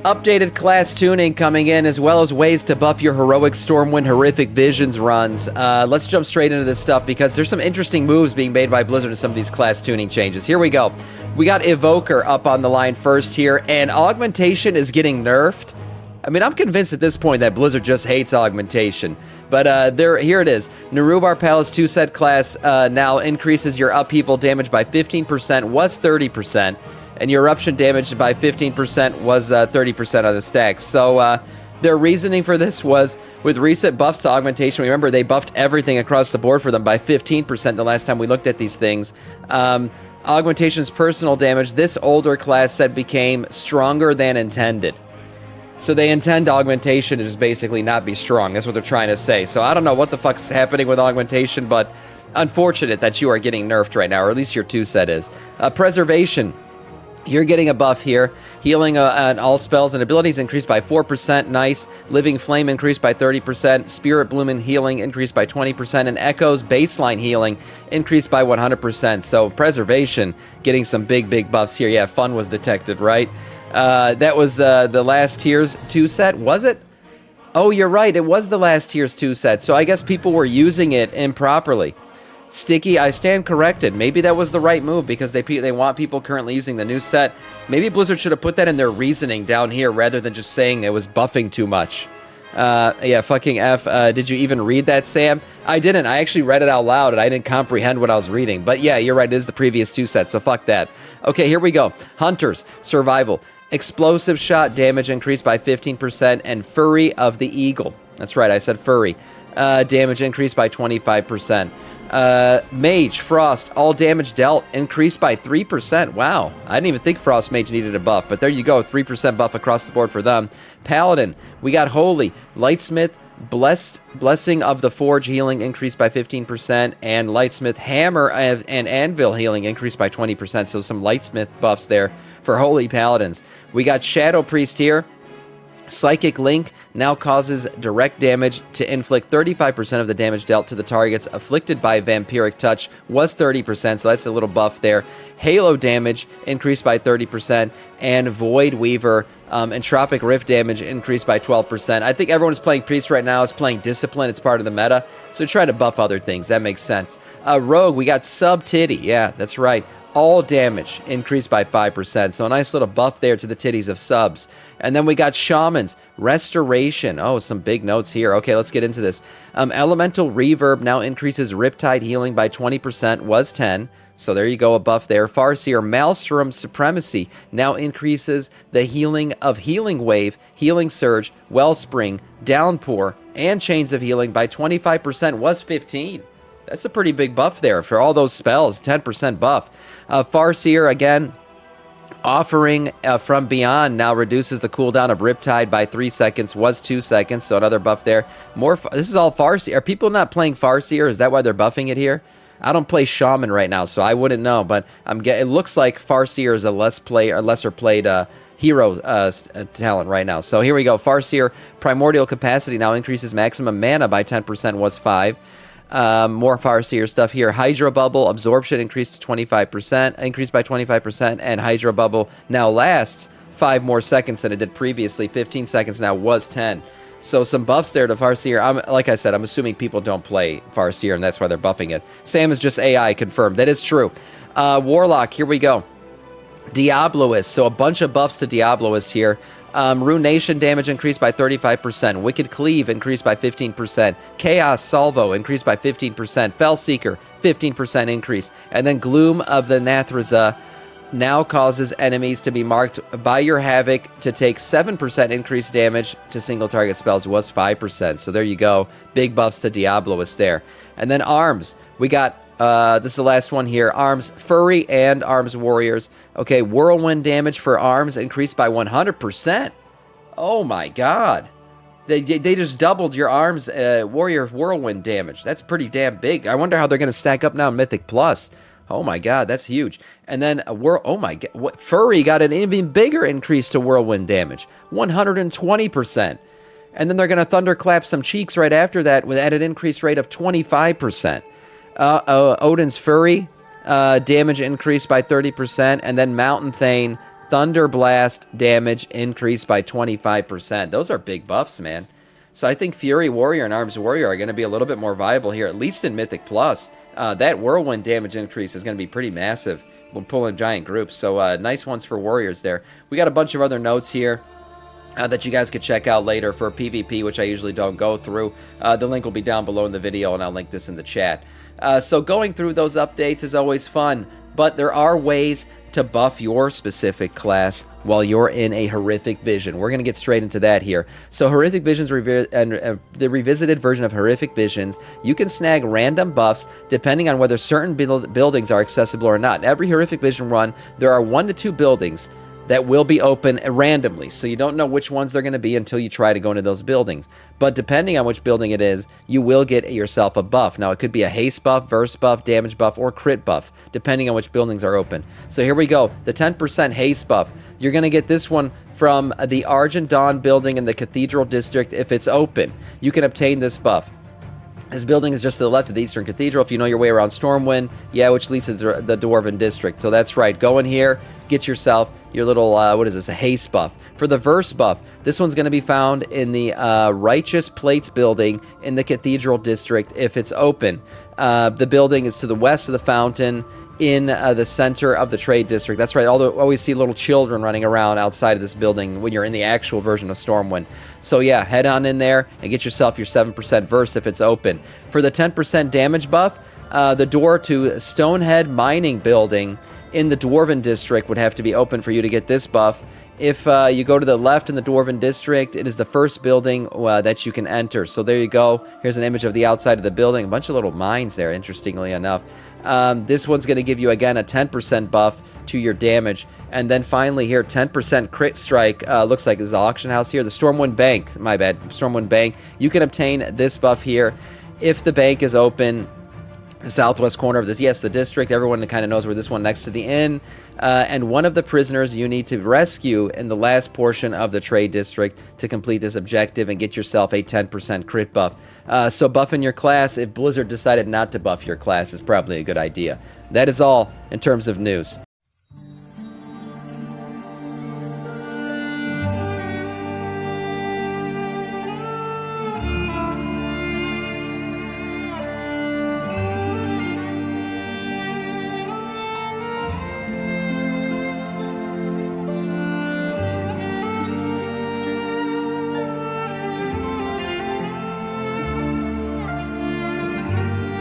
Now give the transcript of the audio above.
Updated class tuning coming in, as well as ways to buff your heroic Stormwind horrific visions runs. Let's jump straight into this stuff because there's some interesting moves being made by Blizzard in some of these class tuning changes. Here we go. We got Evoker up on the line first here, and Augmentation is getting nerfed. I mean, I'm convinced at this point that Blizzard just hates Augmentation. But here it is. Narubar Palace 2-set class now increases your upheaval damage by 15%, was 30%. And your eruption damage by 15% was 30% on the stacks. So their reasoning for this was with recent buffs to Augmentation. Remember, they buffed everything across the board for them by 15% the last time we looked at these things. Augmentation's personal damage, this older class set became stronger than intended. So they intend Augmentation to just basically not be strong. That's what they're trying to say. So I don't know what the fuck's happening with Augmentation, but unfortunate that you are getting nerfed right now, or at least your 2-set is. Preservation. You're getting a buff here. Healing on all spells and abilities increased by 4%. Nice. Living Flame increased by 30%. Spirit Bloom and Healing increased by 20%. And Echo's baseline healing increased by 100%. So Preservation getting some big buffs here. Yeah, fun was detected, right? That was the last tier's 2-set, was it? Oh, you're right. It was the last tier's 2-set. So I guess people were using it improperly. Sticky, I stand corrected. Maybe that was the right move because they want people currently using the new set. Maybe Blizzard should have put that in their reasoning down here rather than just saying it was buffing too much. Yeah, fucking F. Did you even read that, Sam? I didn't. I actually read it out loud and I didn't comprehend what I was reading. But yeah, you're right. It is the previous 2 sets, so fuck that. Okay, here we go. Hunters, Survival. Explosive shot damage increased by 15% and Fury of the Eagle. That's right, I said Fury. Damage increased by 25%. Mage, Frost, all damage dealt increased by 3%. Wow, I didn't even think Frost Mage needed a buff, but there you go, 3% buff across the board for them. Paladin, we got Holy, Lightsmith, Blessing of the Forge healing increased by 15%, and Lightsmith Hammer and Anvil healing increased by 20%, so some Lightsmith buffs there for Holy Paladins. We got Shadow Priest here. Psychic Link now causes direct damage to inflict 35% of the damage dealt to the targets afflicted by Vampiric Touch, was 30%, so that's a little buff there. Halo damage increased by 30%, and Void Weaver Entropic Rift damage increased by 12%. I think everyone who's playing Priest right now is playing Discipline. It's part of the meta, so try to buff other things. That makes sense. Rogue, we got Sub Titty. Yeah, that's right. All damage increased by 5%. So a nice little buff there to the titties of subs. And then we got Shamans. Restoration. Oh, some big notes here. Okay, let's get into this. Elemental Reverb now increases Riptide healing by 20%. Was 10. So there you go, a buff there. Farseer Maelstrom Supremacy now increases the healing of Healing Wave, Healing Surge, Wellspring, Downpour, and Chains of Healing by 25%. Was 15. That's a pretty big buff there for all those spells, 10% buff. Farseer, again, Offering from Beyond now reduces the cooldown of Riptide by 3 seconds, was 2 seconds, so another buff there. This is all Farseer. Are people not playing Farseer? Is that why they're buffing it here? I don't play Shaman right now, so I wouldn't know, but it looks like Farseer is a lesser played hero talent right now. So here we go. Farseer Primordial Capacity now increases maximum mana by 10%, was 5. More Farseer stuff here. Hydro Bubble Absorption increased by 25%, and Hydro Bubble now lasts 5 more seconds than it did previously. 15 seconds now, was 10. So some buffs there to Farseer. Like I said, I'm assuming people don't play Farseer, and that's why they're buffing it. Sam is just AI, confirmed. That is true. Warlock, here we go. Diabloist, so a bunch of buffs to Diabloist here. Ruination damage increased by 35%. Wicked Cleave increased by 15%. Chaos Salvo increased by 15%. Fellseeker, 15% increase. And then Gloom of the Nathraza now causes enemies to be marked by your Havoc to take 7% increased damage to single target spells, was 5%. So there you go. Big buffs to Diabloist there. And then Arms. We got this is the last one here. Arms Furry and Arms Warriors. Okay, Whirlwind damage for Arms increased by 100%. Oh my god. They just doubled your Arms Warrior Whirlwind damage. That's pretty damn big. I wonder how they're going to stack up now in Mythic Plus. Oh my god, that's huge. And then oh my god, Furry got an even bigger increase to Whirlwind damage. 120%. And then they're going to thunderclap some cheeks right after that with added increase rate of 25%. Odin's Fury, damage increased by 30%, and then Mountain Thane, Thunder Blast damage increased by 25%. Those are big buffs, man. So I think Fury Warrior and Arms Warrior are going to be a little bit more viable here, at least in Mythic Plus. That Whirlwind damage increase is going to be pretty massive when pulling giant groups. So nice ones for Warriors there. We got a bunch of other notes here that you guys could check out later for PvP, which I usually don't go through. The link will be down below in the video, and I'll link this in the chat. So going through those updates is always fun, but there are ways to buff your specific class while you're in a Horrific Vision. We're going to get straight into that here. So Horrific Visions and the revisited version of Horrific Visions, you can snag random buffs depending on whether certain buildings are accessible or not. In every Horrific Vision run, there are 1 to 2 buildings that will be open randomly, so you don't know which ones they're going to be until you try to go into those buildings. But depending on which building it is, you will get yourself a buff. Now, it could be a haste buff, verse buff, damage buff, or crit buff, depending on which buildings are open. So here we go, the 10% haste buff. You're going to get this one from the Argent Dawn building in the Cathedral District if it's open. You can obtain this buff. This building is just to the left of the Eastern Cathedral. If you know your way around Stormwind, yeah, which leads to the Dwarven District. So that's right. Go in here, get yourself your little, what is this, a haste buff. For the verse buff, this one's going to be found in the Righteous Plates building in the Cathedral District if it's open. The building is to the west of the fountain in the center of the Trade District. That's right. Always see little children running around outside of this building when you're in the actual version of Stormwind. So yeah, head on in there and get yourself your 7% verse if it's open. For the 10% damage buff, the door to Stonehead Mining building in the Dwarven District would have to be open for you to get this buff. If you go to the left in the Dwarven District, it is the first building that you can enter. So there you go. Here's an image of the outside of the building. A bunch of little mines there, interestingly enough. This one's going to give you, again, a 10% buff to your damage. And then finally here, 10% crit strike. Looks like is the auction house here. The Stormwind Bank, my bad, Stormwind Bank. You can obtain this buff here if the bank is open. The southwest corner of this, yes, the district. Everyone kind of knows where this one next to the inn. And one of the prisoners you need to rescue in the last portion of the trade district to complete this objective and get yourself a 10% crit buff. So buffing your class, if Blizzard decided not to buff your class, is probably a good idea. That is all in terms of news.